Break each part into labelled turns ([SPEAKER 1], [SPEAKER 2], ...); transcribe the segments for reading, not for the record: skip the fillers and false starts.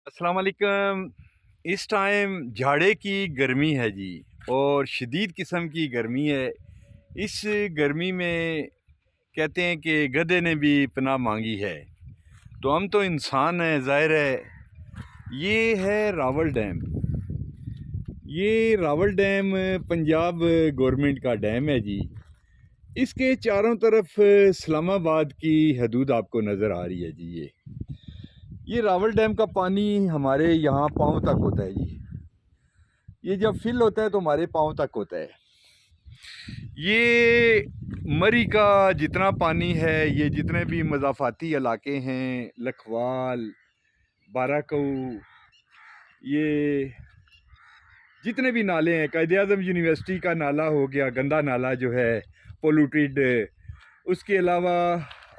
[SPEAKER 1] अस्सलाम वालेकुम। इस टाइम झाड़े की गर्मी है जी, और शदीद किस्म की गर्मी है। इस गर्मी में कहते हैं कि गधे ने भी पनाह मांगी है, तो हम तो इंसान हैं, ज़ाहिर है। ये है रावल डैम। ये रावल डैम पंजाब गवर्नमेंट का डैम है जी। इसके चारों तरफ इस्लामाबाद की हदूद आपको नज़र आ रही है जी। ये रावल डैम का पानी हमारे यहाँ पाँव तक होता है जी। ये जब फिल होता है तो हमारे पाँव तक होता है। ये मरी का जितना पानी है, ये जितने भी मज़ाफ़ाती इलाके हैं, लखवाल, बाराकऊ, ये जितने भी नाले हैं, कायद-ए-आज़म यूनिवर्सिटी का नाला हो गया, गंदा नाला जो है पोल्यूटेड। उसके अलावा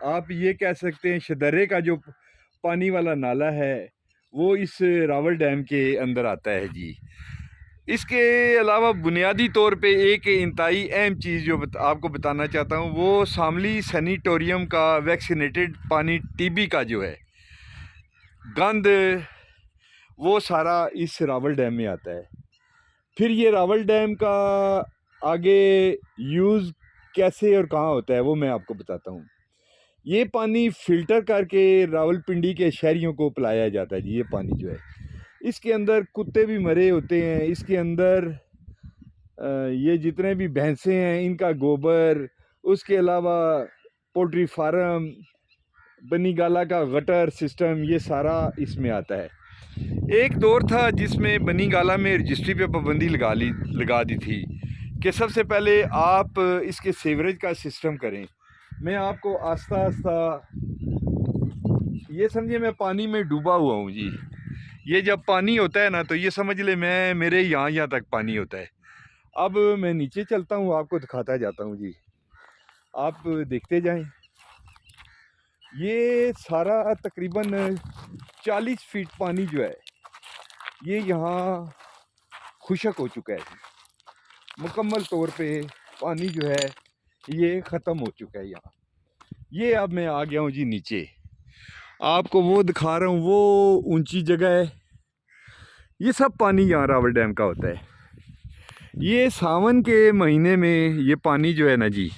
[SPEAKER 1] आप ये कह सकते हैं शदर्रे का जो पानी वाला नाला है वो इस रावल डैम के अंदर आता है जी। इसके अलावा बुनियादी तौर पे एक इंतहाई अहम चीज़ जो आपको बताना चाहता हूँ, वो शामली सैनिटोरियम का वैक्सीनेटेड पानी टीबी का जो है गंद, वो सारा इस रावल डैम में आता है। फिर ये रावल डैम का आगे यूज़ कैसे और कहाँ होता है वो मैं आपको बताता हूँ। ये पानी फ़िल्टर करके रावलपिंडी के शहरियों को पिलाया जाता है जी। ये पानी जो है, इसके अंदर कुत्ते भी मरे होते हैं, इसके अंदर ये जितने भी भैंसें हैं इनका गोबर, उसके अलावा पोल्ट्री फार्म, बनीगाला का गटर सिस्टम, ये सारा इसमें आता है। एक दौर था जिसमें बनीगाला में रजिस्ट्री पे पाबंदी लगा दी थी कि सबसे पहले आप इसके सीवरेज का सिस्टम करें। मैं आपको आस्ता आस्ता, ये समझिए मैं पानी में डूबा हुआ हूँ जी। ये जब पानी होता है ना तो ये समझ ले मैं मेरे यहाँ तक पानी होता है। अब मैं नीचे चलता हूँ, आपको दिखाता जाता हूँ जी, आप देखते जाएं। ये सारा तकरीबन 40 फीट पानी जो है ये यहाँ खुशक हो चुका है जी। मुकम्मल तौर पे पानी जो है ये ख़त्म हो चुका है यहाँ। ये अब मैं आ गया हूँ जी नीचे, आपको वो दिखा रहा हूँ, वो ऊंची जगह है। ये सब पानी यहाँ रावल डैम का होता है। ये सावन के महीने में ये पानी जो है ना जी,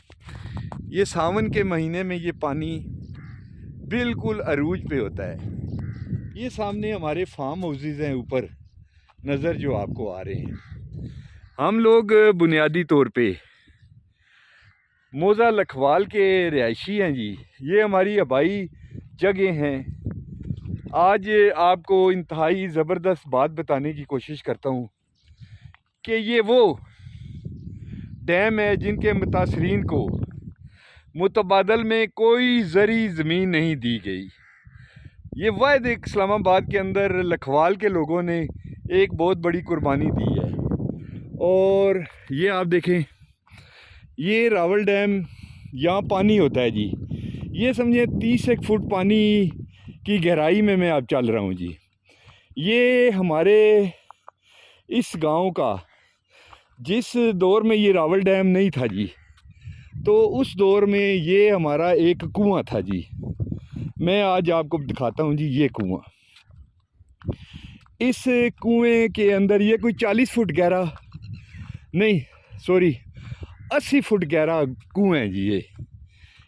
[SPEAKER 1] ये सावन के महीने में ये पानी बिल्कुल अरूज पे होता है। ये सामने हमारे फार्म हाउसेस हैं ऊपर नज़र जो आपको आ रहे हैं। हम लोग बुनियादी तौर पे मोज़ा लखवाल के रिहायशी हैं जी। ये हमारी आबाई जगह हैं। आज आपको इंतहाई ज़बरदस्त बात बताने की कोशिश करता हूँ कि ये वो डैम है जिनके मुतासरीन को मुतबादल में कोई ज़री ज़मीन नहीं दी गई। ये वाहिद एक इस्लामाबाद के अंदर लखवाल के लोगों ने एक बहुत बड़ी कुर्बानी दी है। और ये आप देखें, ये रावल डैम, यहाँ पानी होता है जी। ये समझे 30 फुट पानी की गहराई में मैं अब चल रहा हूँ जी। ये हमारे इस गांव का, जिस दौर में ये रावल डैम नहीं था जी, तो उस दौर में ये हमारा एक कुआं था जी। मैं आज आपको दिखाता हूँ जी ये कुआं। इस कुएं के अंदर ये कोई 40 फुट गहरा नहीं, सॉरी 80 फुट गहरा कुआं है जी।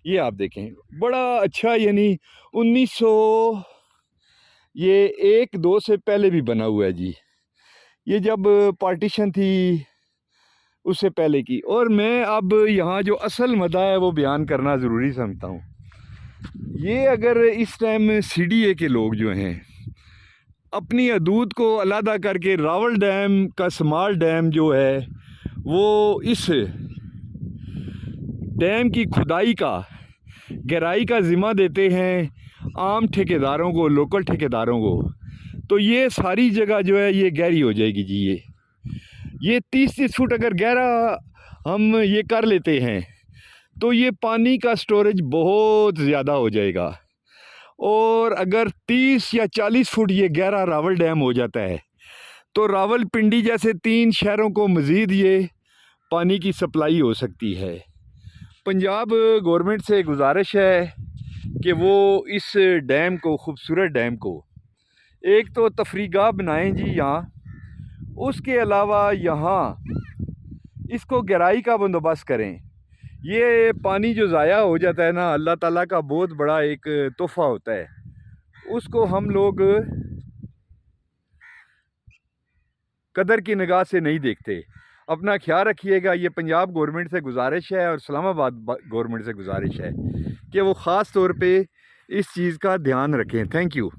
[SPEAKER 1] ये आप देखें, बड़ा अच्छा, यानी 1900 ये 1-2 से पहले भी बना हुआ है जी। ये जब पार्टीशन थी उससे पहले की। और मैं अब यहाँ जो असल मदा है वो बयान करना ज़रूरी समझता हूँ। ये अगर इस टाइम CDA के लोग जो हैं अपनी हदूद को अलहदा करके रावल डैम का स्मॉल डैम जो है वो इस डैम की खुदाई का, गहराई का ज़िम्मा देते हैं आम ठेकेदारों को, लोकल ठेकेदारों को, तो ये सारी जगह जो है ये गहरी हो जाएगी जी। ये 30-30 फुट अगर गहरा हम ये कर लेते हैं तो ये पानी का स्टोरेज बहुत ज़्यादा हो जाएगा। और अगर 30 या 40 फुट ये गहरा रावल डैम हो जाता है तो रावलपिंडी जैसे 3 शहरों को मज़ीद ये पानी की सप्लाई हो सकती है। पंजाब गवर्नमेंट से गुजारिश है कि वो इस डैम को, खूबसूरत डैम को, एक तो तफरीगाह बनाएं जी यहाँ, उसके अलावा यहाँ इसको गहराई का बंदोबस्त करें। ये पानी जो ज़ाया हो जाता है ना, अल्लाह ताला का बहुत बड़ा एक तोहफ़ा होता है, उसको हम लोग कदर की निगाह से नहीं देखते। अपना ख्याल रखिएगा। ये पंजाब गवर्नमेंट से गुजारिश है और इस्लामाबाद गवर्नमेंट से गुजारिश है कि वो ख़ास तौर पे इस चीज़ का ध्यान रखें। Thank you.